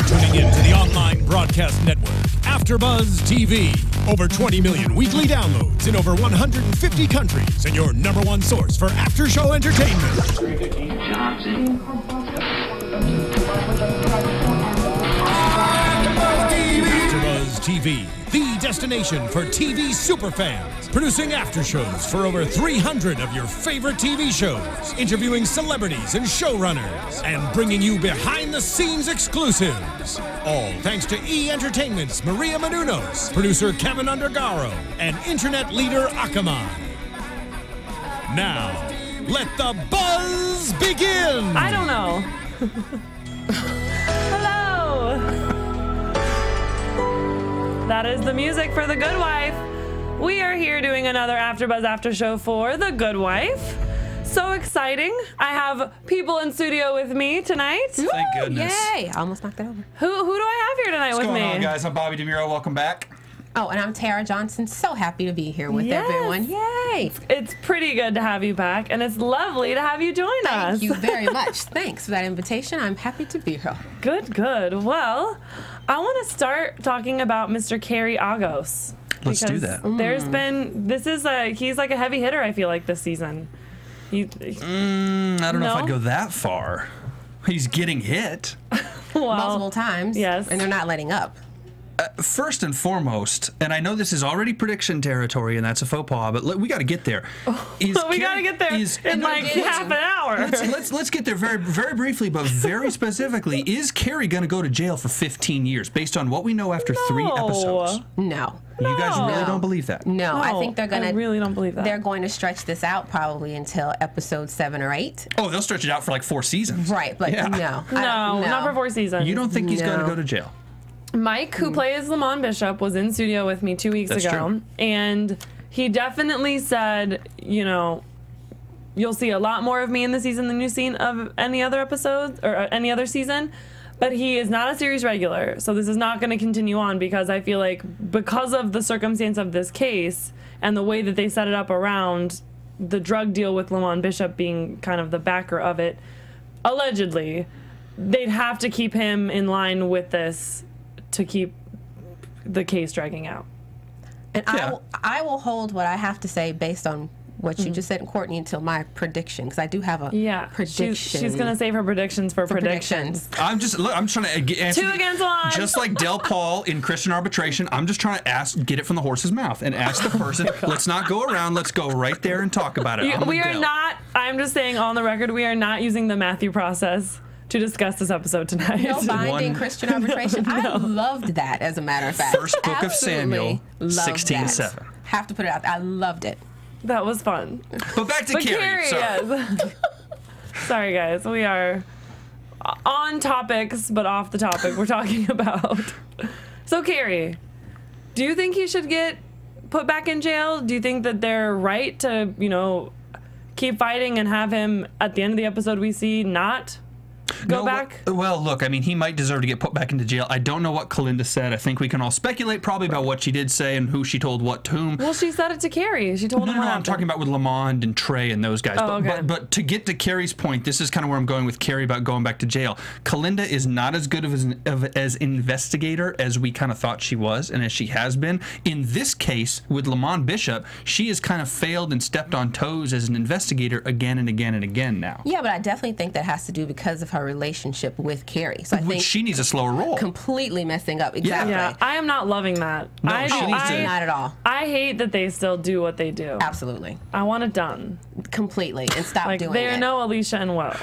You're tuning in to the online broadcast network, AfterBuzz TV. Over 20 million weekly downloads in over 150 countries, and your #1 source for after-show entertainment. AfterBuzz TV, the destination for TV superfans, producing after-shows for over 300 of your favorite TV shows, interviewing celebrities and showrunners, and bringing you behind-the-scenes exclusives. All thanks to E! Entertainment's Maria Menounos, producer Kevin Undergaro, and internet leader Akamai. Now, let the buzz begin! I don't know. Hello! That is the music for The Good Wife. We are here doing another AfterBuzz After Show for The Good Wife. So exciting. I have people in studio with me tonight. Thank goodness. Yay! I almost knocked it over. Who do I have here tonight with me? What's going on, guys? I'm Bobby DeMuro. Welcome back. Oh, and I'm Tara Johnson. So happy to be here with everyone. Yay! It's pretty good to have you back, and it's lovely to have you join us. Thank you very much. Thanks for that invitation. I'm happy to be here. Good, good. Well, I want to start talking about Mr. Cary Agos. Let's do that. There's been, he's like a heavy hitter, I feel like, this season. I don't know if I'd go that far. He's getting hit. Well, multiple times. Yes. And they're not letting up. First and foremost, and I know this is already prediction territory, and that's a faux pas, but we got to get there. We got to get there in like half an hour. Let's get there very, very briefly, but very specifically. Is Cary going to go to jail for 15 years based on what we know after 3 episodes? No. You guys really don't believe that? No, I think they're going to. I really don't believe that. They're going to stretch this out probably until episode 7 or 8. Oh, they'll stretch it out for like 4 seasons. Right, but no, not for 4 seasons. You don't think he's going to go to jail? Mike, who plays Lamont Bishop, was in studio with me 2 weeks ago, true. and he definitely said, you know, you'll see a lot more of me in the season than you've seen of any other episodes or any other season. But he is not a series regular, so this is not going to continue on because I feel like because of the circumstance of this case and the way that they set it up around the drug deal with Lamont Bishop being kind of the backer of it, allegedly, they'd have to keep him in line with this to keep the case dragging out. And I will hold what I have to say based on what you just said, Courtney, until my prediction, because I do have a prediction. She's going to save her predictions for predictions. I'm trying to answer 2 against 1. Just like Del Paul in Christian arbitration, I'm just trying to get it from the horse's mouth and ask the person, let's not go around, let's go right there and talk about it. We are not, I'm just saying on the record, we are not using the Matthew process to discuss this episode tonight. No binding Christian arbitration. No. I loved that, as a matter of fact. First book of Samuel, 16:7. Have to put it out. I loved it. That was fun. But back to Cary. Yes. Sorry, guys. We are on topics, but off the topic we're talking about. So, Cary, do you think he should get put back in jail? Do you think that they're right to, you know, keep fighting and have him at the end of the episode we see not go back? Well, look, I mean, he might deserve to get put back into jail. I don't know what Kalinda said. I think we can all speculate probably about what she did say and who she told what to whom. Well, she said it to Cary. She told him what happened. I'm talking about with Lamond and Trey and those guys. But to get to Cary's point, this is kind of where I'm going with Cary about going back to jail. Kalinda is not as good as investigator as we kind of thought she was and as she has been. In this case, with Lamond Bishop, she has kind of failed and stepped on toes as an investigator again and again and again now. Yeah, but I definitely think that has to do because of her relationship with Cary. So I think she needs a slower roll. Completely messing up. Exactly. Yeah, I am not loving that. No, not at all. I hate that they still do what they do. Absolutely. I want it done. Completely. And stop doing it. They are no Alicia and Will.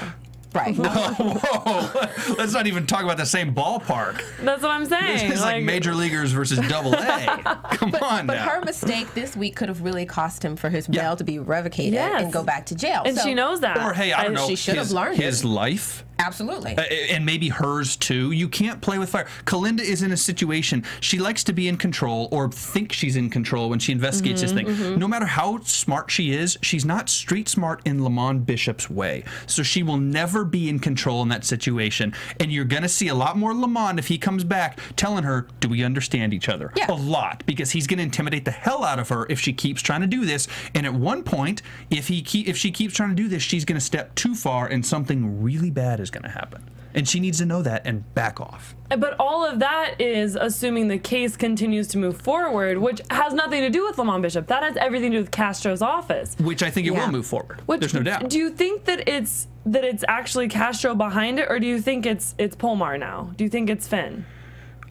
Right. Whoa. Let's not even talk about the same ballpark. That's what I'm saying. This is like Major Leaguers versus Double A. Come on now. But her mistake this week could have really cost him for his bail to be revocated and go back to jail. And she knows that. Or, hey, I don't know, she should have learned his life. Absolutely. And maybe hers too. You can't play with fire. Kalinda is in a situation, she likes to be in control or think she's in control when she investigates this thing. No matter how smart she is, she's not street smart in Lamond Bishop's way. So she will never be in control in that situation. And you're going to see a lot more Lamont if he comes back telling her, do we understand each other? Yeah. A lot, because he's going to intimidate the hell out of her if she keeps trying to do this. And at one point, if she keeps trying to do this, she's going to step too far and something really bad is going to happen. And she needs to know that and back off. But all of that is assuming the case continues to move forward, which has nothing to do with Lamont Bishop. That has everything to do with Castro's office. Which I think it will move forward. There's no doubt. Do you think that it's actually Castro behind it, or do you think it's Polmar now? Do you think it's Finn?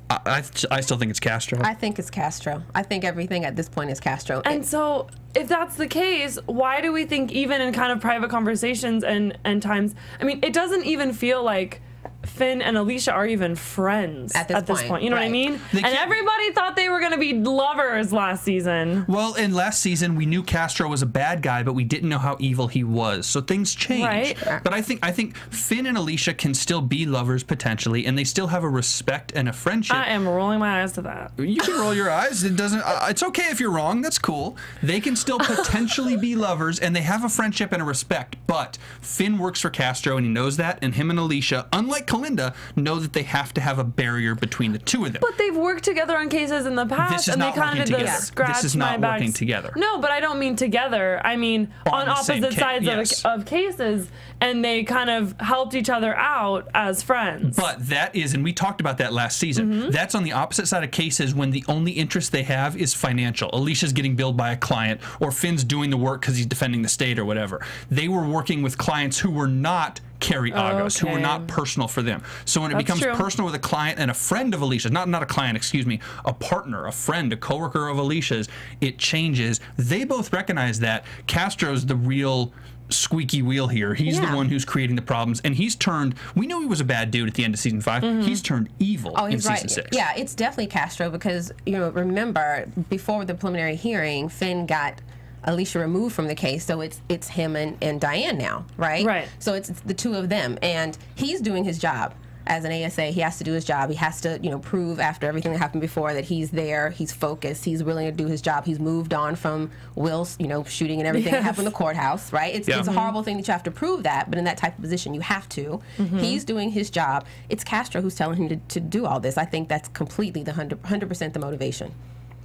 I still think it's Castro. I think it's Castro. I think everything at this point is Castro. And so, if that's the case, why do we think, even in kind of private conversations and times, I mean, it doesn't even feel like Finn and Alicia are even friends at this point. You know what I mean? And everybody thought they were going to be lovers last season. Well, in last season, we knew Castro was a bad guy, but we didn't know how evil he was. So things changed. Right. But I think Finn and Alicia can still be lovers potentially, and they still have a respect and a friendship. I am rolling my eyes to that. You can roll your eyes. It doesn't. It's okay if you're wrong. That's cool. They can still potentially be lovers, and they have a friendship and a respect. But Finn works for Castro, and he knows that. And him and Alicia, unlike Kalinda, know that they have to have a barrier between the two of them. But they've worked together on cases in the past, and they kind of did the scratch This is not my working back. together. No, but I don't mean together. I mean on opposite sides of cases, and they kind of helped each other out as friends. But that is, and we talked about that last season, that's on the opposite side of cases when the only interest they have is financial. Alicia's getting billed by a client, or Finn's doing the work because he's defending the state or whatever. They were working with clients who were not Carrie Agos, who were not personal for them. So when it becomes personal with a client and a friend of Alicia's, not a client, excuse me, a partner, a friend, a coworker of Alicia's, it changes. They both recognize that. Castro's the real squeaky wheel here. He's the one who's creating the problems, and he's turned, we knew he was a bad dude at the end of season 5. He's turned evil in season 6. Yeah, it's definitely Castro because, you know, remember, before the preliminary hearing, Finn got Alicia removed from the case, so it's him and Diane now, right? Right. So it's the two of them, and he's doing his job as an ASA. He has to do his job. He has to, you know, prove after everything that happened before that he's there, he's focused, he's willing to do his job. He's moved on from Will's, you know, shooting and everything that happened in the courthouse, right? It's a horrible thing that you have to prove that, but in that type of position, you have to. He's doing his job. It's Castro who's telling him to do all this. I think that's completely the 100% the motivation.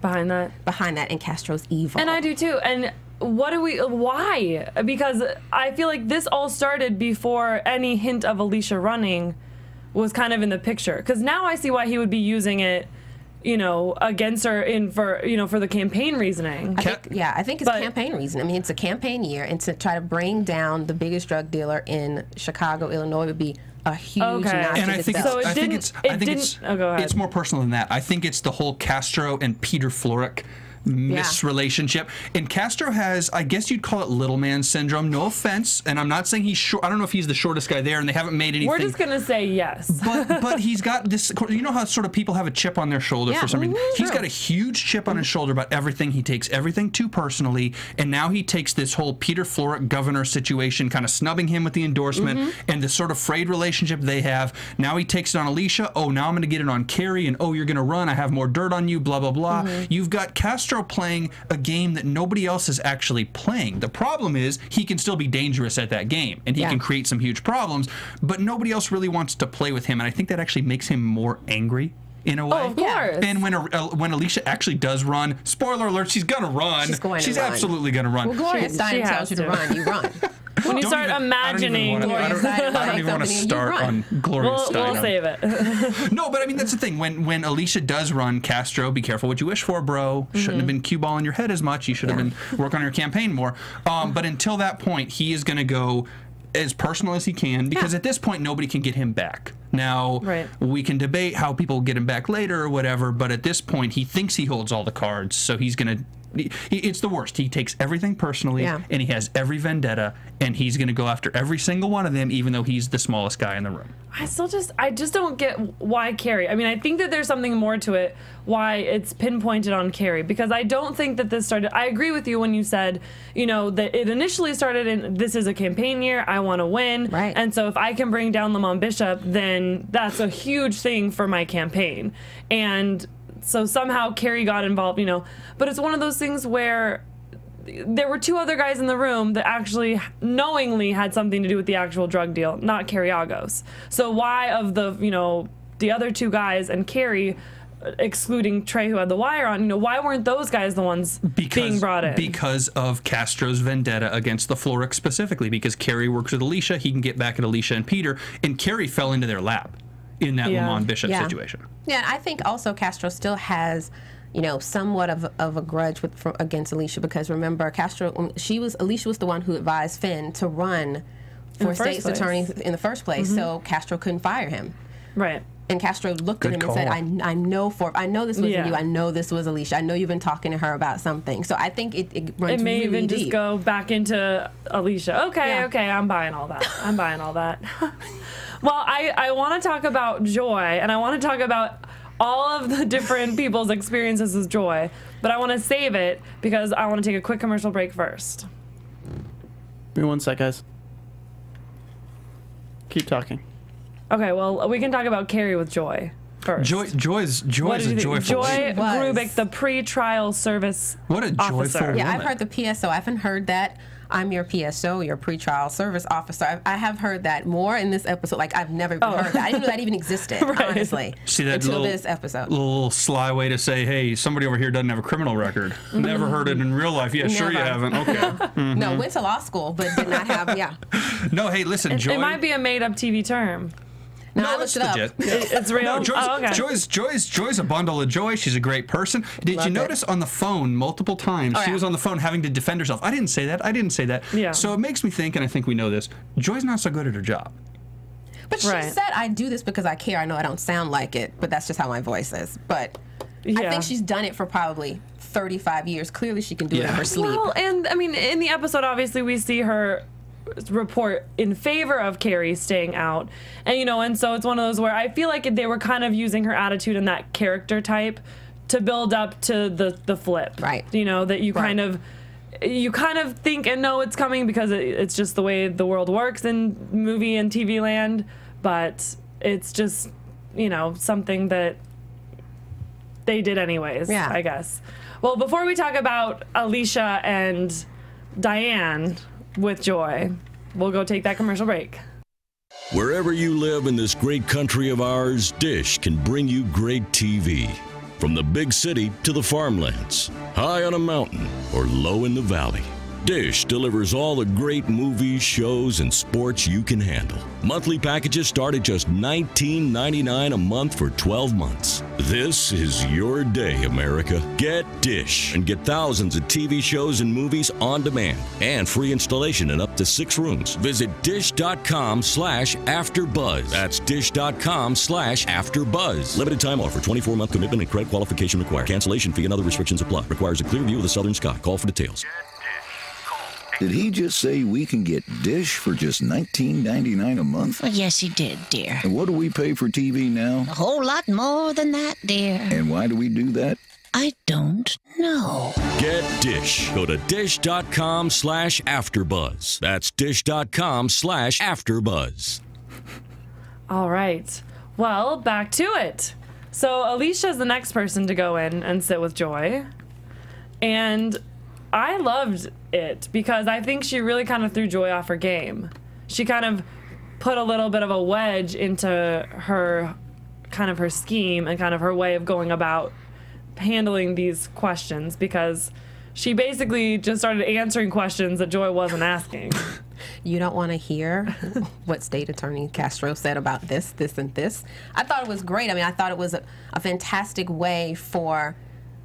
Behind that, and Castro's evil. And I do too. And why? Because I feel like this all started before any hint of Alicia running was kind of in the picture. Because now I see why he would be using it, you know, against her for the campaign reasoning. I think it's campaign reason. I mean, it's a campaign year, and to try to bring down the biggest drug dealer in Chicago, Illinois would be a huge notch. And I think so it's more personal than that. I think it's the whole Castro and Peter Florrick misrelationship. And Castro has, I guess you'd call it little man syndrome. No offense, and I'm not saying he's short. I don't know if he's the shortest guy there, and they haven't made anything. We're just gonna say yes. But he's got this. You know how sort of people have a chip on their shoulder for some reason. He's got a huge chip on his shoulder about everything. He takes everything too personally, and now he takes this whole Peter Florrick governor situation, kind of snubbing him with the endorsement, and the sort of frayed relationship they have. Now he takes it on Alicia. Oh, now I'm going to get it on Carrie, and oh, you're going to run. I have more dirt on you. Blah blah blah. You've got Castro playing a game that nobody else is actually playing. The problem is he can still be dangerous at that game, and he can create some huge problems, but nobody else really wants to play with him, and I think that actually makes him more angry in a way. Oh, of course. And when Alicia actually does run, spoiler alert, she's gonna run. She's absolutely gonna run. Well, Gloria Steinem tells you to run, you run. When you start imagining Gloria Steinem, I don't even want to start on Gloria Steinem. We'll save it. No, but I mean, that's the thing. When Alicia does run, Castro, be careful what you wish for, bro. Shouldn't have been cue balling your head as much. You should have been working on your campaign more. But until that point, he is going to go as personal as he can, because at this point, nobody can get him back. Now, we can debate how people get him back later or whatever, but at this point, he thinks he holds all the cards, so he's going to... It's the worst. He takes everything personally, and he has every vendetta, and he's going to go after every single one of them, even though he's the smallest guy in the room. I just don't get why Carrie. I mean, I think that there's something more to it, why it's pinpointed on Carrie, because I don't think that this started. I agree with you when you said, you know, that it initially started in, this is a campaign year, I want to win, and so if I can bring down Lamont Bishop, then that's a huge thing for my campaign. And so somehow Carrie got involved, you know, but it's one of those things where there were 2 other guys in the room that actually knowingly had something to do with the actual drug deal, not Carrie. So why of the, the other 2 guys and Carrie, excluding Trey who had the wire on, why weren't those guys the ones being brought in? Because of Castro's vendetta against the Florrick specifically, because Carrie works with Alicia, he can get back at Alicia and Peter, and Carrie fell into their lap in that Lamont Bishop situation. Yeah, I think also Castro still has, somewhat of a grudge against Alicia, because remember, Alicia was the one who advised Finn to run for state's attorney in the first place, so Castro couldn't fire him. Right. And Castro looked at him and said, I know this wasn't you. I know this was Alicia. I know you've been talking to her about something. So I think it runs really deep. It may even just go back into Alicia. Okay, I'm buying all that. Well, I want to talk about Joy, and I want to talk about all of the different people's experiences with Joy, but I want to save it because I want to take a quick commercial break first. Give me 1 sec, guys. Keep talking. Okay, well, we can talk about Carrie with Joy first. Joy is a joyful. Joy Brubeck, the pre-trial service What a officer. joyful woman. Yeah, I've heard the PSO. I haven't heard that. I'm your PSO, your pre-trial service officer. I have heard that more in this episode. Like, I've never even heard that. I didn't know that even existed, honestly, See that until this episode. Little sly way to say, hey, somebody over here doesn't have a criminal record. Never heard it in real life. Yeah, Never. sure you haven't. Okay. No, went to law school, but did not have, No, hey, listen, Joy. It might be a made-up TV term. No, I looked it up. It's real? No, Joy's, okay. Joy's a bundle of joy. She's a great person. Did you notice on the phone multiple times she was on the phone having to defend herself? I didn't say that. Yeah. So it makes me think, and I think we know this, Joy's not so good at her job. But she said, I do this because I care. I know I don't sound like it, but that's just how my voice is. But I think she's done it for probably 35 years. Clearly she can do it in her sleep. Well, and I mean, in the episode, obviously, we see her report in favor of Carrie staying out, and and so it's one of those where I feel like they were kind of using her attitude and that character type to build up to the flip, right? That you kind of think and know it's coming because it's just the way the world works in movie and TV land, but it's just something that they did anyways. I guess. Well, before we talk about Alicia and Diane with Joy, we'll go take that commercial break. Wherever you live in this great country of ours, Dish can bring you great TV. From the big city to the farmlands, high on a mountain or low in the valley, Dish delivers all the great movies, shows, and sports you can handle. Monthly packages start at just $19.99 a month for 12 months. This is your day, America. Get Dish and get thousands of TV shows and movies on demand and free installation in up to 6 rooms. Visit dish.com/AfterBuzz. That's dish.com/AfterBuzz. Limited time offer, 24-month commitment and credit qualification required. Cancellation fee and other restrictions apply. Requires a clear view of the southern sky. Call for details. Did he just say we can get Dish for just $19.99 a month? Well, yes, he did, dear. And what do we pay for TV now? A whole lot more than that, dear. And why do we do that? I don't know. Get Dish. Go to dish.com/AfterBuzz. That's dish.com/AfterBuzz. All right. Well, back to it. So Alicia's the next person to go in and sit with Joy. And I loved it because I think she really kind of threw Joy off her game. She kind of put a little bit of a wedge into her scheme and kind of her way of going about handling these questions, because she basically just started answering questions that Joy wasn't asking. You don't want to hear what State Attorney Castro said about this, and this. I thought it was great. I mean, I thought it was a fantastic way for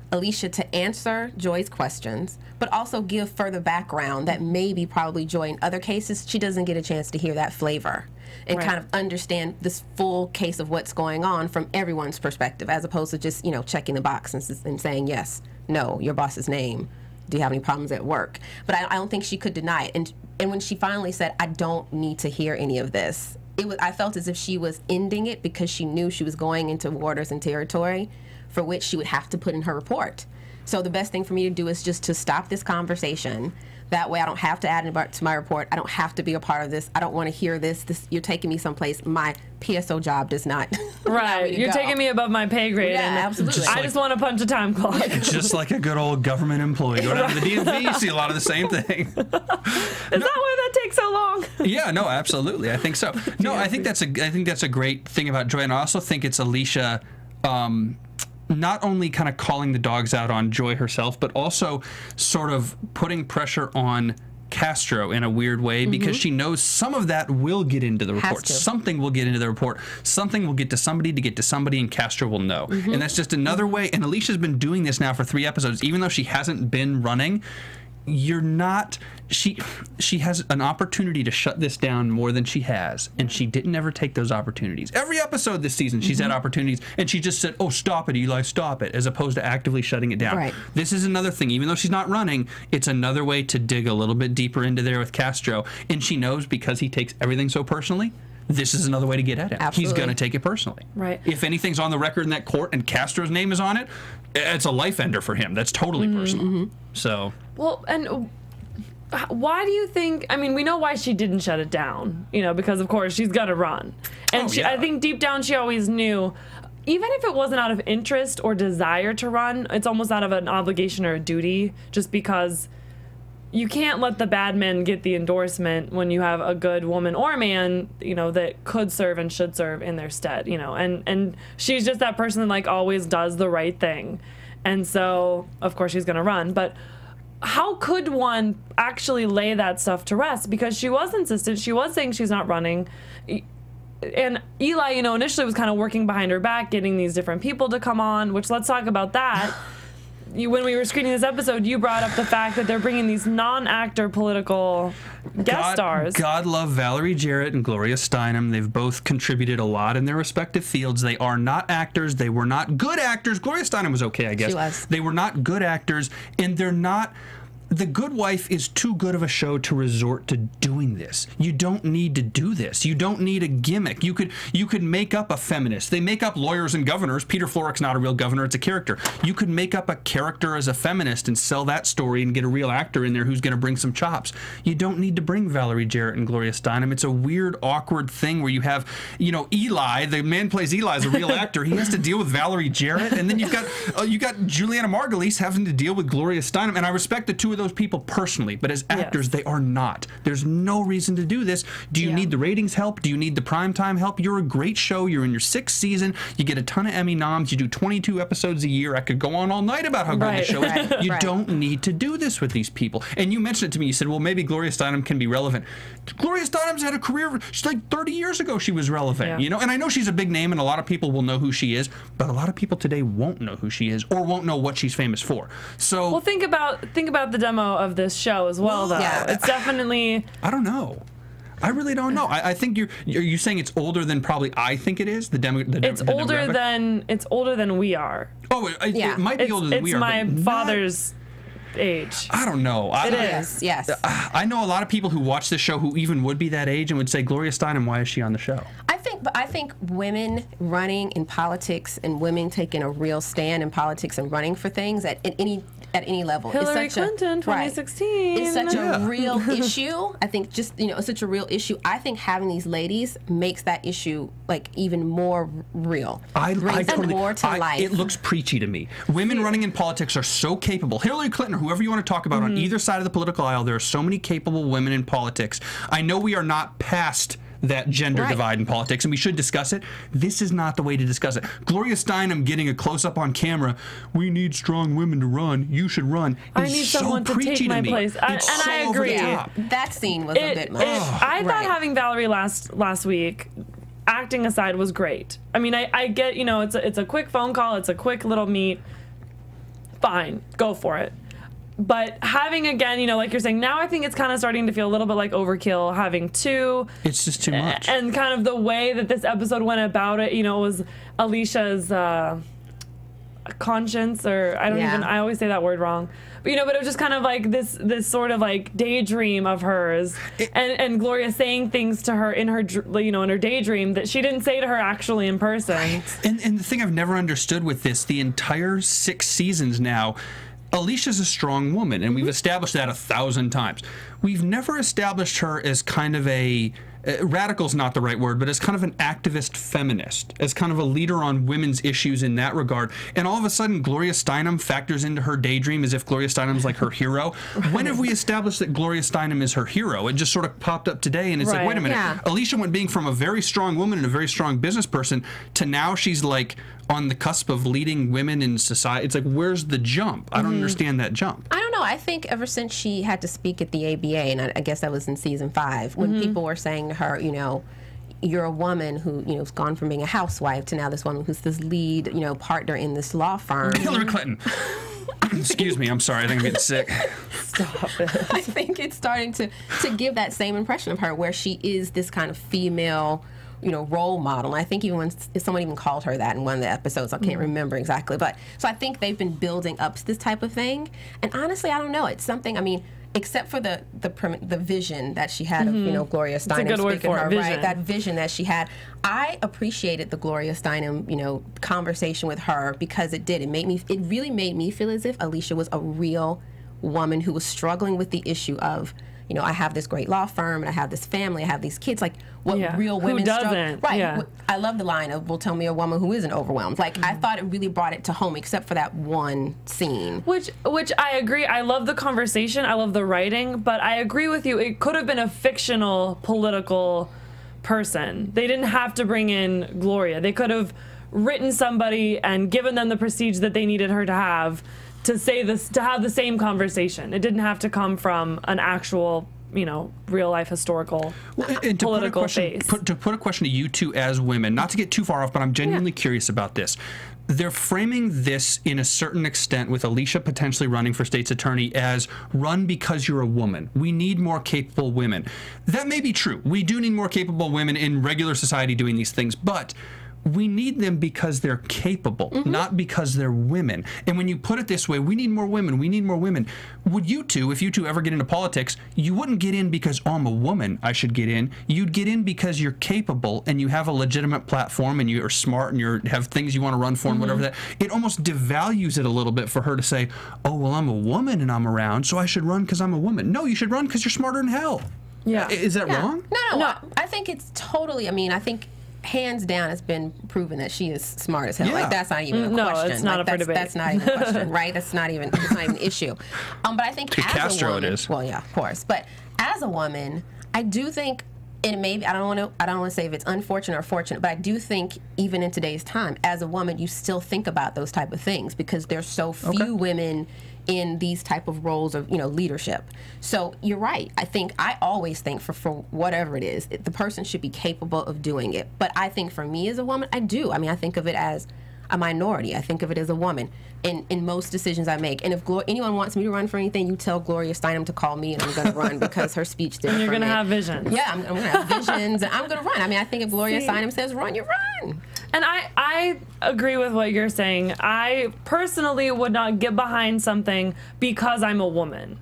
Alicia to answer Joy's questions, but also give further background that maybe probably Joy in other cases, she doesn't get a chance to hear that flavor and kind of understand this full case of what's going on from everyone's perspective, as opposed to just, checking the box and saying, yes, no, your boss's name. Do you have any problems at work? But I don't think she could deny it. And when she finally said, I don't need to hear any of this, I felt as if she was ending it because she knew she was going into waters and territory for which she would have to put in her report. So the best thing for me to do is just to stop this conversation, That way I don't have to add it to my report. I don't have to be a part of this. I don't want to hear this. You're taking me someplace my PSO job does not. Right. You're taking me above my pay grade. Yeah, and absolutely. I just want to punch a time clock. Just like a good old government employee. Going out to the DMV, you see a lot of the same thing. Is that why that takes so long? Yeah, no, absolutely. I think so. No, I think that's a great thing about Joy, and I also think it's Alicia not only kind of calling the dogs out on Joy herself, but also sort of putting pressure on Castro in a weird way, because she knows some of that will get into the report. Something will get into the report. Something will get to somebody, and Castro will know. And that's just another way. And Alicia's been doing this now for 3 episodes, even though she hasn't been running. She has an opportunity to shut this down more than she has, and she didn't ever take those opportunities. Every episode this season, she's had opportunities, and she just said, "Oh, stop it, Eli, stop it," as opposed to actively shutting it down. Right. This is another thing. Even though she's not running, it's another way to dig a little bit deeper into there with Castro, and she knows, because he takes everything so personally, this is another way to get at him. Absolutely. He's going to take it personally. Right. If anything's on the record in that court and Castro's name is on it, it's a life ender for him. That's totally personal. So. Well, and why do you think, I mean, we know why she didn't shut it down, you know, because of course she's got to run. And I think deep down she always knew, even if it wasn't out of interest or desire to run, it's almost out of an obligation or a duty, just because you can't let the bad men get the endorsement when you have a good woman or man, you know, that could serve and should serve in their stead, you know, and she's just that person that like always does the right thing. And so of course she's going to run, but how could one actually lay that stuff to rest? Because she was insistent. She was saying she's not running. And Eli, you know, initially was kind of working behind her back, getting these different people to come on, which let's talk about that. When we were screening this episode, you brought up the fact that they're bringing these non-actor political guest stars. God love Valerie Jarrett and Gloria Steinem. They've both contributed a lot in their respective fields. They are not actors. They were not good actors. Gloria Steinem was okay, I guess. She was. They were not good actors, and they're not... The Good Wife is too good of a show to resort to doing this. You don't need to do this. You don't need a gimmick. You could make up a feminist. They make up lawyers and governors. Peter Florrick's not a real governor. It's a character. You could make up a character as a feminist and sell that story and get a real actor in there who's going to bring some chops. You don't need to bring Valerie Jarrett and Gloria Steinem. It's a weird, awkward thing where you have, you know, Eli, the man plays Eli as a real actor. He has to deal with Valerie Jarrett, and then you've got Julianna Margulies having to deal with Gloria Steinem. And I respect the two of those people personally, but as actors, they are not. There's no reason to do this. Do you need the ratings help? Do you need the primetime help? You're a great show. You're in your 6th season. You get a ton of Emmy noms. You do 22 episodes a year. I could go on all night about how good the show is. You don't need to do this with these people. And you mentioned it to me. You said, well, maybe Gloria Steinem can be relevant. Gloria Steinem's had a career. She's like 30 years ago she was relevant, you know? And I know she's a big name and a lot of people will know who she is, but a lot of people today won't know who she is or won't know what she's famous for. So, well, think about the demo of this show as well, though. Yeah. It's definitely... I don't know. I really don't know. I think you're saying it's older than probably I think it is. It's older than we are. Oh, it might be older than we are. It's my father's age. I don't know. It is. Yes. I know a lot of people who watch this show who even would be that age and would say, Gloria Steinem, why is she on the show? I think women running in politics and women taking a real stand in politics and running for things at any level. Hillary Clinton, 2016. It's such a real issue. I think it's such a real issue. I think having these ladies makes that issue like even more real. Brings it more to life. It looks preachy to me. Women running in politics are so capable. Hillary Clinton or whoever you want to talk about on either side of the political aisle, there are so many capable women in politics. I know we are not past that gender divide in politics, and we should discuss it. This is not the way to discuss it. Gloria Steinem getting a close-up on camera, we need strong women to run, you should run, I need someone to take my place. And I agree. That scene was a bit much. I thought having Valerie last week, acting aside, was great. I mean, I get, you know, it's a quick phone call, it's a quick little meet. Fine, go for it. But having, again, you know, like you're saying, now I think it's kind of starting to feel a little bit like overkill, having two. It's just too much. And kind of the way that this episode went about it, you know, was Alicia's conscience, or I always say that word wrong. But, you know, but it was just kind of like this sort of like daydream of hers, and Gloria saying things to her in her, you know, in her daydream that she didn't say to her actually in person. And the thing I've never understood with this, the entire 6 seasons now, Alicia's a strong woman, and we've established that 1,000 times. We've never established her as kind of a radical's not the right word, but as kind of an activist feminist, as kind of a leader on women's issues in that regard. And all of a sudden, Gloria Steinem factors into her daydream as if Gloria Steinem's like her hero. Right. When have we established that Gloria Steinem is her hero? It just sort of popped up today, and it's like, wait a minute. Yeah. Alicia went being from a very strong woman and a very strong business person to now she's like on the cusp of leading women in society. It's like, where's the jump? I don't understand that jump. I don't know. I think ever since she had to speak at the ABA, and I guess that was in season 5, when people were saying to her, you know, you're a woman who, you know, has gone from being a housewife to now this woman who's this lead, you know, partner in this law firm. Hillary Clinton. Excuse me, I'm sorry, I think I'm getting sick. Stop it. I think it's starting to give that same impression of her, where she is this kind of female, you know, role model. And I think even when someone even called her that in one of the episodes, I can't remember exactly, but so I think they've been building up this type of thing. And honestly, I don't know. It's something. I mean, except for the vision that she had of, you know, Gloria Steinem speaking her, right? That vision that she had. I appreciated the Gloria Steinem, you know, conversation with her, because it really made me feel as if Alicia was a real woman who was struggling with the issue of, you know, I have this great law firm and I have this family, I have these kids. Like, what real women struggle. Right. Yeah. I love the line of, well, tell me a woman who isn't overwhelmed. Like, I thought it really brought it to home, except for that one scene. Which I agree. I love the conversation. I love the writing. But I agree with you. It could have been a fictional political person. They didn't have to bring in Gloria. They could have written somebody and given them the prestige that they needed her to have to have the same conversation. It didn't have to come from an actual, you know, real life historical political face. To put a question to you two as women, not to get too far off, but I'm genuinely curious about this. They're framing this in a certain extent, with Alicia potentially running for state's attorney, as run because you're a woman. We need more capable women. That may be true. We do need more capable women in regular society doing these things, but we need them because they're capable, not because they're women. And when you put it this way, we need more women, we need more women. Would you two, if you two ever get into politics, you wouldn't get in because, oh, I'm a woman, I should get in. You'd get in because you're capable and you have a legitimate platform and you're smart and you have things you want to run for and whatever that. It almost devalues it a little bit for her to say, oh, well, I'm a woman and I'm around, so I should run because I'm a woman. No, you should run because you're smarter than hell. Yeah. Is that wrong? No. I think it's totally, I mean, I think hands down, it's been proven that she is smart as hell. Like, that's not even a question. It's not like, up for debate. That's not even a question, right? It's not even an issue. But I think as a woman, it is. Well, yeah, of course. But as a woman, I do think, and maybe I don't want to say if it's unfortunate or fortunate, but I do think even in today's time, as a woman, you still think about those type of things because there's so few women in these type of roles of, you know, leadership. So you're right. I always think for whatever it is, the person should be capable of doing it. But I think for me as a woman, I do. I mean, I think of it as a minority. I think of it as a woman in most decisions I make. And if anyone wants me to run for anything, you tell Gloria Steinem to call me and I'm going to run because her speech did. And you're going to have visions. Yeah, I'm going to have visions and I'm going to run. I mean, I think if Gloria Steinem says run, you run. And I agree with what you're saying. I personally would not get behind something because I'm a woman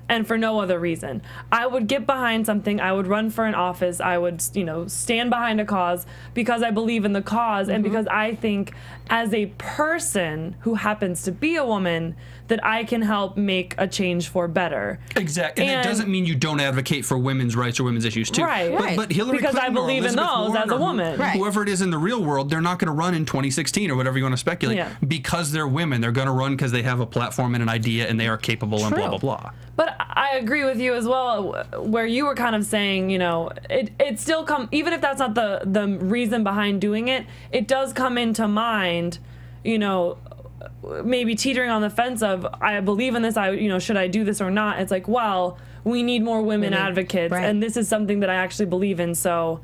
and for no other reason. I would get behind something. I would run for an office. I would, you know, stand behind a cause because I believe in the cause and because I think as a person who happens to be a woman that I can help make a change for better. Exactly. And it doesn't mean you don't advocate for women's rights or women's issues too. Right. But Hillary because Clinton I believe in those as a woman. Whoever it is in the real world, they're not going to run in 2016 or whatever you want to speculate because they're women. They're going to run because they have a platform and an idea and they are capable and blah, blah, blah. But I agree with you as well, where you were kind of saying, you know, it still even if that's not the reason behind doing it, it does come into mind, you know, maybe teetering on the fence of, I believe in this, should I do this or not? It's like, well, we need more women advocates, and this is something that I actually believe in, so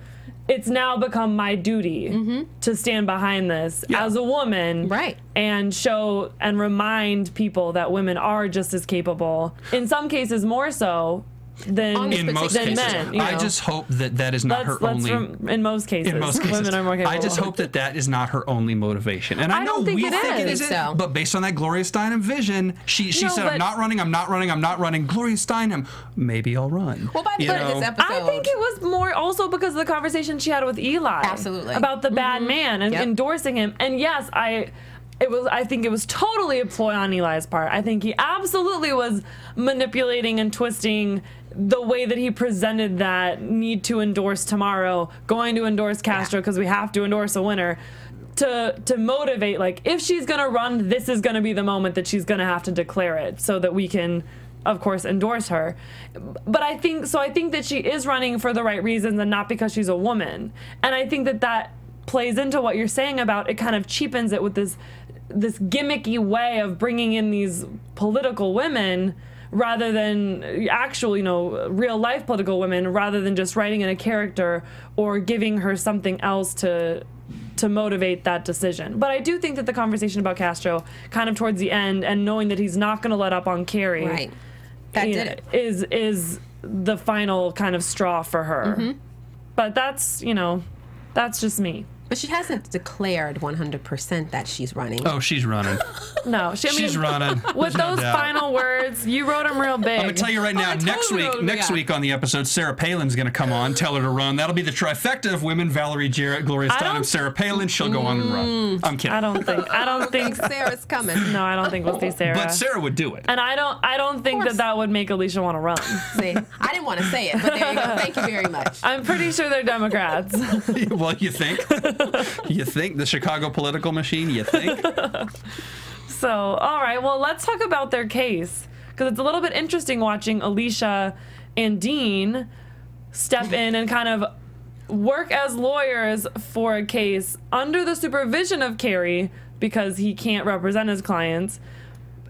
it's now become my duty to stand behind this as a woman and show and remind people that women are just as capable, in some cases more so than men. I just hope that is not her only. In most cases, women are more capable. I just hope that is not her only motivation. And I know don't think we think it is, but based on that Gloria Steinem vision, she said, "I'm not running. I'm not running. I'm not running." Gloria Steinem, maybe I'll run. Well, by the end of this episode, I think it was more also because of the conversation she had with Eli, absolutely, about the bad man and endorsing him. And yes, I think it was totally a ploy on Eli's part. I think he absolutely was manipulating and twisting the way that he presented that need to endorse tomorrow, going to endorse Castro because we have to endorse a winner, to motivate, like, if she's going to run, this is going to be the moment that she's going to have to declare it so that we can, of course, endorse her. But I think that she is running for the right reasons and not because she's a woman. And I think that plays into what you're saying about it kind of cheapens it with this gimmicky way of bringing in these political women rather than actual, real life political women, rather than just writing in a character or giving her something else to motivate that decision. But I do think that the conversation about Castro kind of towards the end and knowing that he's not going to let up on Carrie, right, that did it. is the final kind of straw for her. Mm-hmm. But that's just me. But she hasn't declared 100% that she's running. Oh, she's running. No, she's running. With those final words, you wrote them real big. I'm gonna tell you right now. Next week on the episode, Sarah Palin's gonna come on, tell her to run. That'll be the trifecta of women: Valerie Jarrett, Gloria Steinem, Sarah Palin. She'll go on and run. I'm kidding. I don't think Sarah's coming. No, I don't think we'll see Sarah. But Sarah would do it. And I don't think that would make Alicia want to run. See, I didn't want to say it, but there you go. Thank you very much. I'm pretty sure they're Democrats. Well, you think? You think the Chicago political machine? You think? So, all right. Well, let's talk about their case, because it's a little bit interesting watching Alicia and Dean step in and kind of work as lawyers for a case under the supervision of Carrie because he can't represent his clients.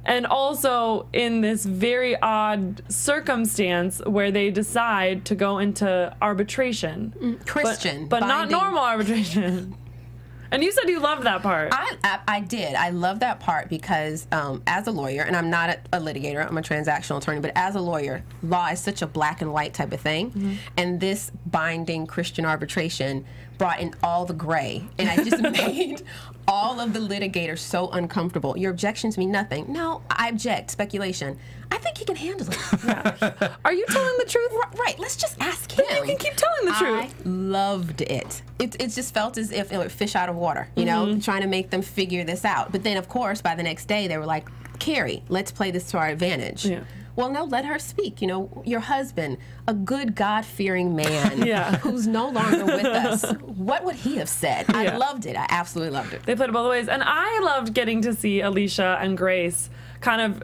And also in this very odd circumstance where they decide to go into arbitration. Christian. But not normal arbitration. And you said you loved that part. I did. I love that part because as a lawyer, and I'm not a litigator, I'm a transactional attorney, but as a lawyer, law is such a black and white type of thing. Mm-hmm. And this binding Christian arbitration brought in all the gray. And I just made all of the litigators so uncomfortable. Your objections mean nothing. No, I object. Speculation. I think he can handle it. Yeah. Are you telling the truth? Right. Let's just ask him. You can keep telling the truth. I loved it. It just felt as if it were fish out of water, you know, trying to make them figure this out. But then, of course, by the next day, they were like, Carrie, let's play this to our advantage. Yeah. Well, no, let her speak. You know, your husband, a good God-fearing man who's no longer with us. What would he have said? I loved it. I absolutely loved it. They played it both ways. And I loved getting to see Alicia and Grace kind of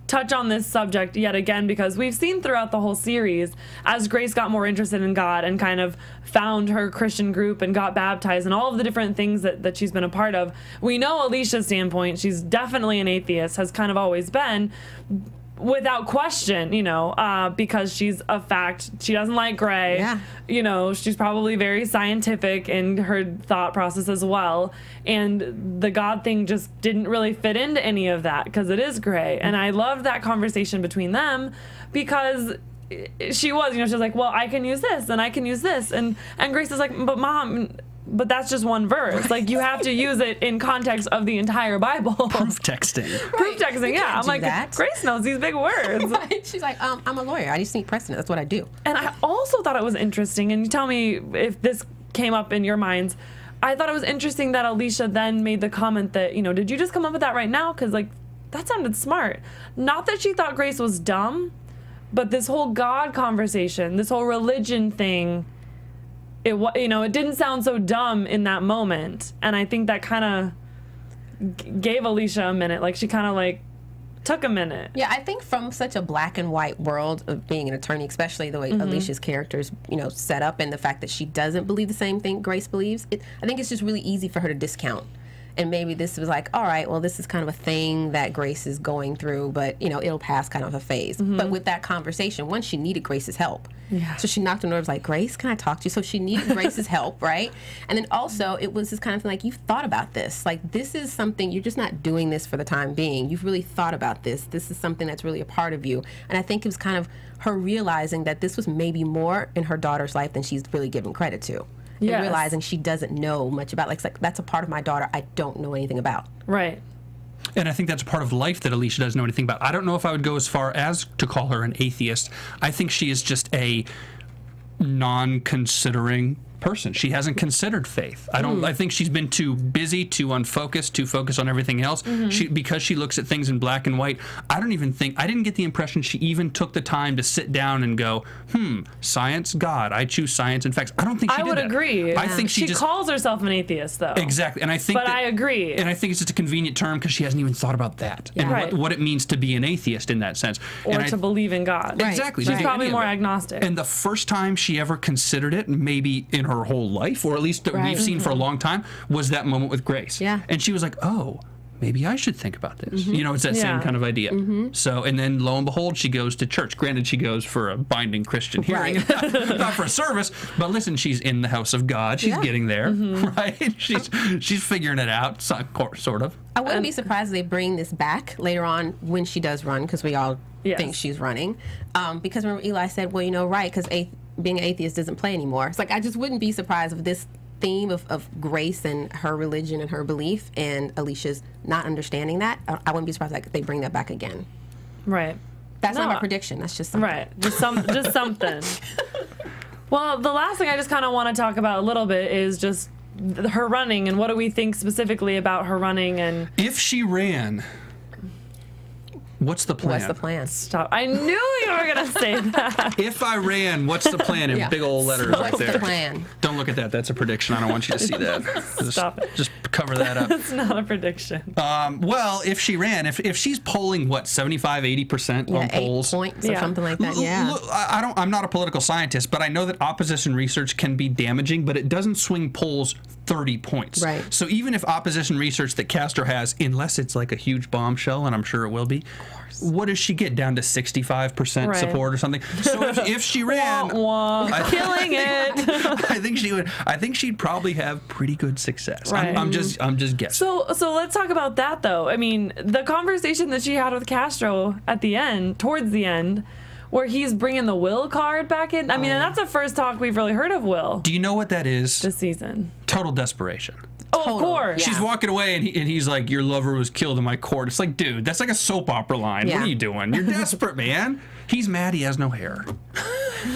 touch on this subject yet again, because we've seen throughout the whole series, as Grace got more interested in God and kind of found her Christian group and got baptized and all of the different things that she's been a part of, we know Alicia's standpoint, she's definitely an atheist, has kind of always been, without question, you know, because she's a fact. She doesn't like gray. Yeah. You know, she's probably very scientific in her thought process as well. And the God thing just didn't really fit into any of that because it is gray. And I loved that conversation between them because she was, you know, she was like, well, I can use this and I can use this. And Grace is like, but Mom, but that's just one verse. Right. Like, you have to use it in context of the entire Bible. Proof texting. Right. Proof texting, yeah. I'm like, Grace knows these big words. Right. She's like, I'm a lawyer. I just need precedent. That's what I do. And I also thought it was interesting, and you tell me if this came up in your minds, I thought it was interesting that Alicia then made the comment that, you know, did you just come up with that right now? Because, like, that sounded smart. Not that she thought Grace was dumb, but this whole God conversation, this whole religion thing, it didn't sound so dumb in that moment, and I think that kind of gave Alicia a minute. Like, she kind of like took a minute. Yeah, I think from such a black and white world of being an attorney, especially the way Alicia's character's, you know, set up, and the fact that she doesn't believe the same thing Grace believes, I think it's just really easy for her to discount. And maybe this was like, all right, well, this is kind of a thing that Grace is going through, but, you know, it'll pass, kind of a phase. But with that conversation, once she needed Grace's help. Yeah. So she knocked on the door, was like, Grace, can I talk to you? So she needed Grace's help, right? And then also, it was this kind of thing like, you've thought about this. Like, this is something, you're just not doing this for the time being. You've really thought about this. This is something that's really a part of you. And I think it was kind of her realizing that this was maybe more in her daughter's life than she's really given credit to. Yes. And realizing she doesn't know much about, like, that's a part of my daughter I don't know anything about. Right. And I think that's a part of life that Alicia doesn't know anything about. I don't know if I would go as far as to call her an atheist. I think she is just a non-considering person. She hasn't considered faith. I think she's been too busy, too unfocused, too focused on everything else. Because she looks at things in black and white, I didn't get the impression she even took the time to sit down and go, science, God, I choose science and facts. I don't think she did that. I would agree. I think she just calls herself an atheist, though. Exactly. And I think I agree. And I think it's just a convenient term because she hasn't even thought about that. Yeah. And what it means to be an atheist in that sense. Or to believe in God. Exactly. She's probably more agnostic. And the first time she ever considered it, maybe in her whole life, or at least that we've seen for a long time, was that moment with Grace. Yeah. And she was like, oh, maybe I should think about this. You know, it's that same kind of idea. So, and then lo and behold, she goes to church. Granted, she goes for a binding Christian hearing, not for a service, but listen, she's in the house of God. She's getting there, right? She's figuring it out, sort of. I wouldn't be surprised if they bring this back later on when she does run, because we all think she's running. Because remember, Eli said, well, you know, right, because being an atheist doesn't play anymore. It's like, I just wouldn't be surprised if this theme of Grace and her religion and her belief and Alicia's not understanding that, I wouldn't be surprised if they bring that back again. Right. That's not my prediction. That's just something. Right. Just something. Well, the last thing I just kind of want to talk about a little bit is just her running, and what do we think specifically about her running? And if she ran, what's the plan? What's the plan? Stop. I knew you were going to say that. If I ran, what's the plan in big old letters right there? What's the plan? Don't look at that. That's a prediction. I don't want you to see that. Stop it. Just cover that up. It's not a prediction. Well, if she ran, if she's polling, what, 75, 80% on polls? 8 points or something like that, Look, I'm not a political scientist, but I know that opposition research can be damaging, but it doesn't swing polls 30 points. Right. So even if opposition research that Castro has, unless it's like a huge bombshell, and I'm sure it will be, what does she get, down to 65% support or something? So if she ran, killing it. I think she'd probably have pretty good success. Right. I'm just guessing. So let's talk about that, though. I mean, the conversation that she had with Castro at the end, towards the end, where he's bringing the Will card back in. I mean, and that's the first talk we've really heard of Will. Do you know what that is? This season. Total desperation. Oh, of course. She's walking away, and he's like, your lover was killed in my court. It's like, dude, that's like a soap opera line. What are you doing? You're desperate, man. He's mad he has no hair.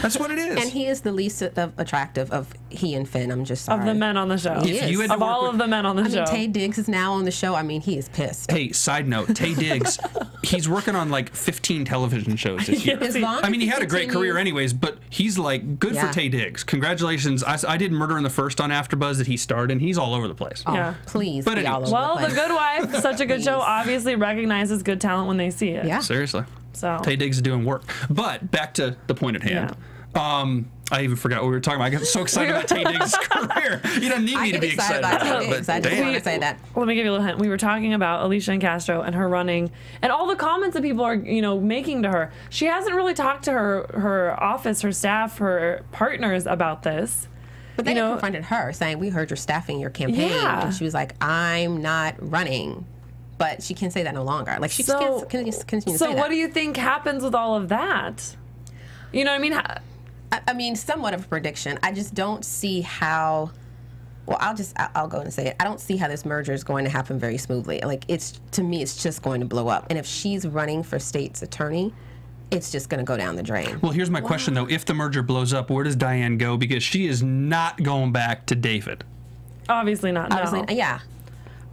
That's what it is. And he is the least attractive of he and Finn. I'm just sorry. Of the men on the show. He is. Of all of the men on the show. I mean, Tay Diggs is now on the show. I mean, he is pissed. Hey, side note, Tay Diggs, he's working on like 15 television shows this year. I mean, he had a great career anyways, but he's like, good for Tay Diggs. Congratulations. I did Murder in the First on AfterBuzz that he starred in. He's all over the place. Oh, please. But all over the place. The Good Wife, such a good show, obviously recognizes good talent when they see it. Yeah. Seriously. So Tay Diggs is doing work. But back to the point at hand. I even forgot what we were talking about. I got so excited about Tay Diggs' career. You don't need me to be excited about it. I just want to say that. Let me give you a little hint. We were talking about Alicia and Castro and her running and all the comments that people are, making to her. She hasn't really talked to her office, her staff, her partners about this. But they confronted her, saying, we heard you're staffing your campaign. Yeah. And she was like, I'm not running. But she can't say that no longer. Like, she can't continue to say that. So what do you think happens with all of that? You know what I mean? I mean, somewhat of a prediction. I just don't see how. Well, I'll go and say it. I don't see how this merger is going to happen very smoothly. Like, to me, it's just going to blow up. And if she's running for state's attorney, it's just going to go down the drain. Well, here's my question, though. If the merger blows up, where does Diane go? Because she is not going back to David. Obviously not. No. Yeah.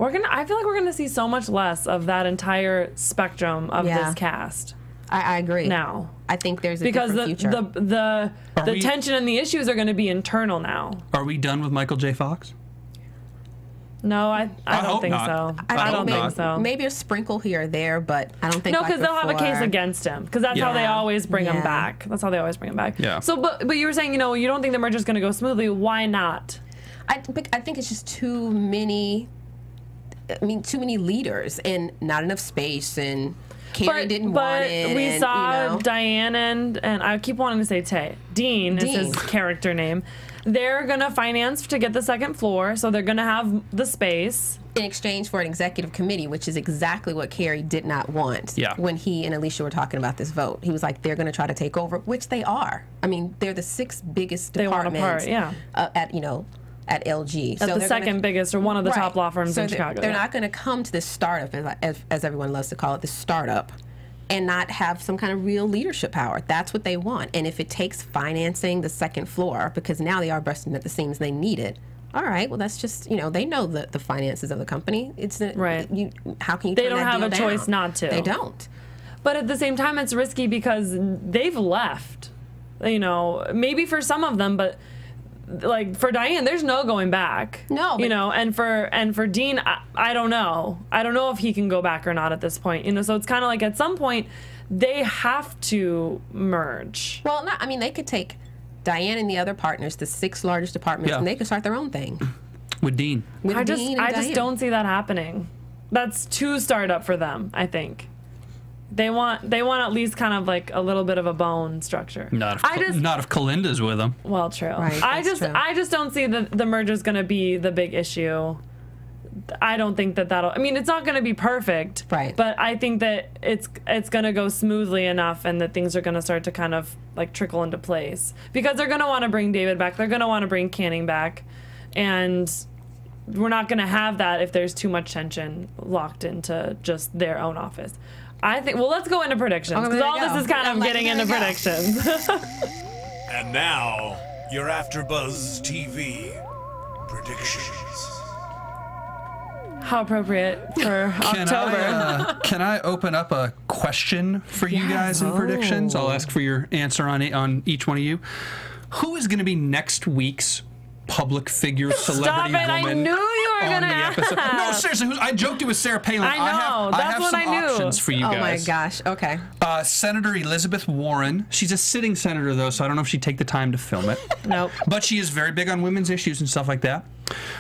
I feel like we're gonna see so much less of that entire spectrum of this cast. I agree. Now, I think there's a different future. the tension and the issues are going to be internal now. Are we done with Michael J. Fox? No, I don't think so. I don't think so. Maybe a sprinkle here or there, but I don't think. No, because they'll have a case against him. Because that's how they always bring him back. That's how they always bring him back. Yeah. So, but you were saying, you don't think the merger's going to go smoothly. Why not? I think it's just too many. I mean, too many leaders and not enough space, and Carrie didn't want it. But we saw Diane and I keep wanting to say Tay. Dean is his character name. They're going to finance to get the second floor, so they're going to have the space. In exchange for an executive committee, which is exactly what Carrie did not want when he and Alicia were talking about this vote. He was like, they're going to try to take over, which they are. I mean, they're the 6th biggest departments at LG. At the second biggest, or one of the top law firms in Chicago. They're not going to come to this startup, as everyone loves to call it, the startup, and not have some kind of real leadership power. That's what they want. And if it takes financing the second floor, because now they are bursting at the seams, they need it. All right, well, that's just, they know the finances of the company. It's right. How can you They turn don't that have deal a down? choice not to. They don't. But at the same time, it's risky because they've left. Maybe for some of them, but like for Diane, there's no going back. No, and for Dean, I don't know. I don't know if he can go back or not at this point. So it's kind of like at some point they have to merge. Well, they could take Diane and the other partners, the 6 largest departments, and they could start their own thing with Dean. I just don't see that happening. That's too startup for them, I think. They want at least kind of like a little bit of a bone structure. Not if Kalinda's with them. Well, true. Right, I just don't see the merger's going to be the big issue. I don't think that'll. It's not going to be perfect. Right. But I think that it's going to go smoothly enough, and that things are going to start to kind of like trickle into place, because they're going to want to bring David back. They're going to want to bring Canning back, and we're not going to have that if there's too much tension locked into just their own office. I think. Well, let's go into predictions, because all this is kind of getting into predictions. And now, your AfterBuzz TV predictions. How appropriate for October. Can I open up a question for you guys in predictions? I'll ask for your answer on each one of you. Who is going to be next week's public figure, celebrity woman? I knew you were going to ask. No, seriously, I joked it was Sarah Palin. I know. I have some options for you guys. Oh my gosh. Okay. Senator Elizabeth Warren. She's a sitting senator, though, so I don't know if she'd take the time to film it. Nope. But she is very big on women's issues and stuff like that.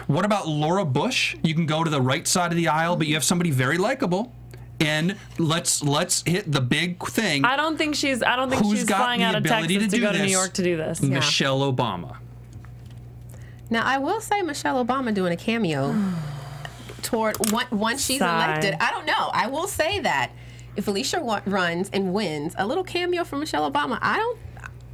What about Laura Bush? You can go to the right side of the aisle, but you have somebody very likable. And let's hit the big thing. I don't think she's flying out of Texas to go to New York to do this. Michelle Obama. Now, I will say Michelle Obama doing a cameo toward once she's elected. I don't know. I will say that if Alicia runs and wins, a little cameo from Michelle Obama,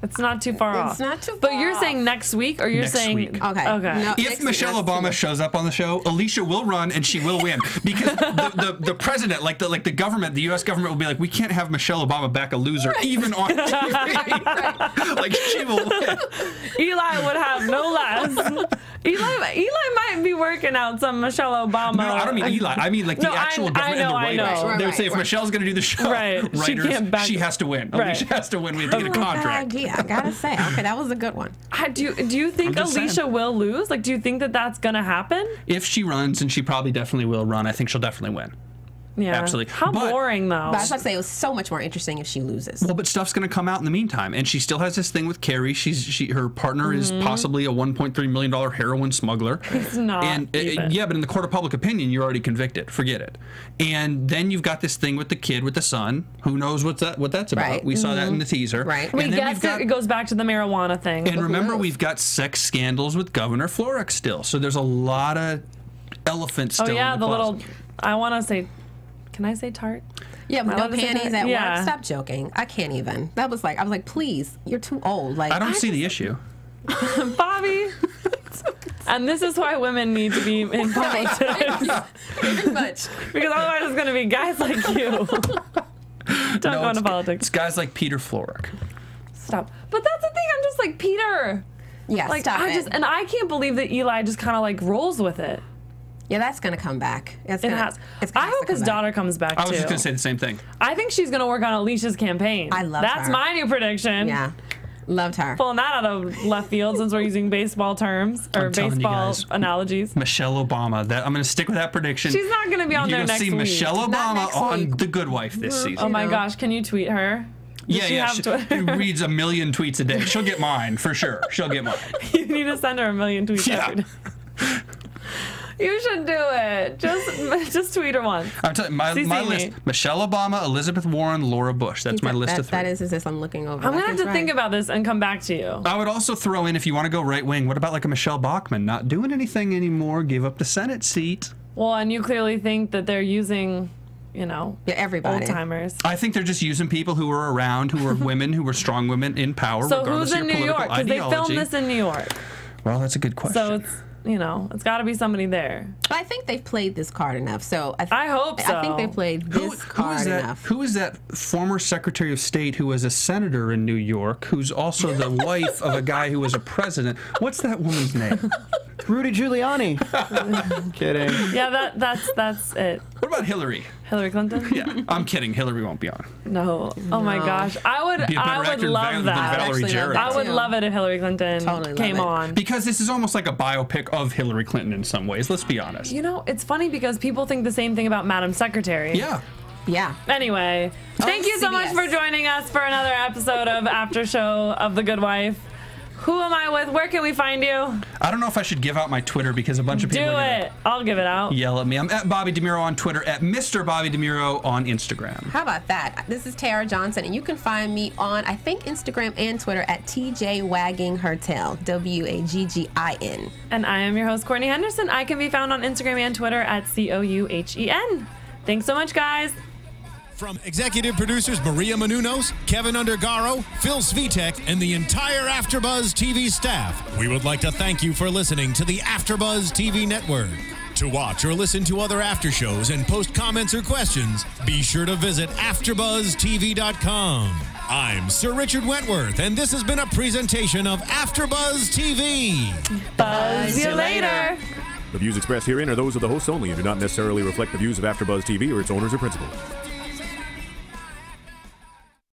it's not too far off. It's not too far But you're saying next week, or you're saying week. Okay. No, if Michelle Obama shows up on the show, Alicia will run and she will win, because the president, like the government, the U.S. government will be like, we can't have Michelle Obama back a loser, even on TV. Like, she will win. Eli would have no less. Eli might be working out some Michelle Obama. No, I don't mean Eli. I mean like the actual government and the writers. They would say if Michelle's going to do the show, writers, she has to win. Alicia has to win. We have to get a contract. I gotta say, okay, that was a good one. Do you think Alicia will lose? Like, do you think that's gonna happen? If she runs, and she probably definitely will run, I think she'll definitely win. Yeah, absolutely. How boring, though. But I was about to say, it was so much more interesting if she loses. Well, but stuff's going to come out in the meantime, and she still has this thing with Carrie. Her partner is possibly a $1.3 million heroin smuggler. It's not. And yeah, but in the court of public opinion, you're already convicted. Forget it. And then you've got this thing with the kid with the son. Who knows what that's about? Right. We saw that in the teaser. Right. We guess it goes back to the marijuana thing. And remember, we've got sex scandals with Governor Florrick still. So there's a lot of elephants still. Oh yeah, in the little. I want to say. Can I say tart? Yeah, but no panties at work. Stop joking. I can't even. I was like, please, you're too old. Like, I don't see the issue. Bobby. And this is why women need to be in politics. Very much. Because otherwise it's going to be guys like you. Don't go into politics. It's guys like Peter Florrick. Stop. But that's the thing. I'm just like, Peter. Yeah, like, stop it. And I can't believe that Eli just kind of like rolls with it. Yeah, that's going to come back. It has. I hope his daughter comes back, too. I was just going to say the same thing. I think she's going to work on Alicia's campaign. I love her. That's my new prediction. Yeah. Loved her. Pulling that out of left field since we're using baseball terms or baseball analogies. Michelle Obama. I'm going to stick with that prediction. She's not going to be on there next week. You're going to see Michelle Obama on The Good Wife this season. Oh my gosh, can you tweet her? Yeah. She reads 1 million tweets a day. She'll get mine, for sure. She'll get mine. You need to send her 1 million tweets every day. You should do it. Just tweet her once. I'm telling you, my list: Michelle Obama, Elizabeth Warren, Laura Bush. That's my list of 3. That is I'm looking over. I'm gonna have to think about this and come back to you. I would also throw in, if you want to go right wing, what about like a Michelle Bachmann, not doing anything anymore, gave up the Senate seat? Well, and you clearly think that they're using, everybody. old timers. I think they're just using people who were around, who were women, who were strong women in power, so regardless who's of in your New political York? Because they filmed this in New York. Well, that's a good question. So you know, it's got to be somebody there. But I think they've played this card enough. So I hope so. I think they played this card enough. Who is that former Secretary of State who was a senator in New York, who's also the wife of a guy who was a president? What's that woman's name? Rudy Giuliani. Kidding. Yeah, that's it. What about Hillary? Hillary Clinton? Yeah, I'm kidding. Hillary won't be on. No. Oh my gosh, I would love that. I would love it if Hillary Clinton came on. Because this is almost like a biopic of Hillary Clinton in some ways. Let's be honest. You know, it's funny because people think the same thing about Madam Secretary. Yeah. Yeah. Anyway, thank you so much for joining us for another episode of After Show of The Good Wife. Who am I with? Where can we find you? I don't know if I should give out my Twitter because a bunch of people do it. I'll give it out. Yell at me. I'm at Bobby DeMuro on Twitter, at Mr. Bobby DeMuro on Instagram. How about that? This is Tara Johnson, and you can find me on, I think, Instagram and Twitter at TJ Wagging Her Tail, WAGGIN. And I am your host, Courtney Henderson. I can be found on Instagram and Twitter at COUHEN. Thanks so much, guys. From executive producers Maria Menounos, Kevin Undergaro, Phil Svitek, and the entire AfterBuzz TV staff, we would like to thank you for listening to the AfterBuzz TV network. To watch or listen to other after shows and post comments or questions, be sure to visit AfterBuzzTV.com. I'm Sir Richard Wentworth, and this has been a presentation of AfterBuzz TV. Buzz you later. The views expressed herein are those of the hosts only and do not necessarily reflect the views of AfterBuzz TV or its owners or principals.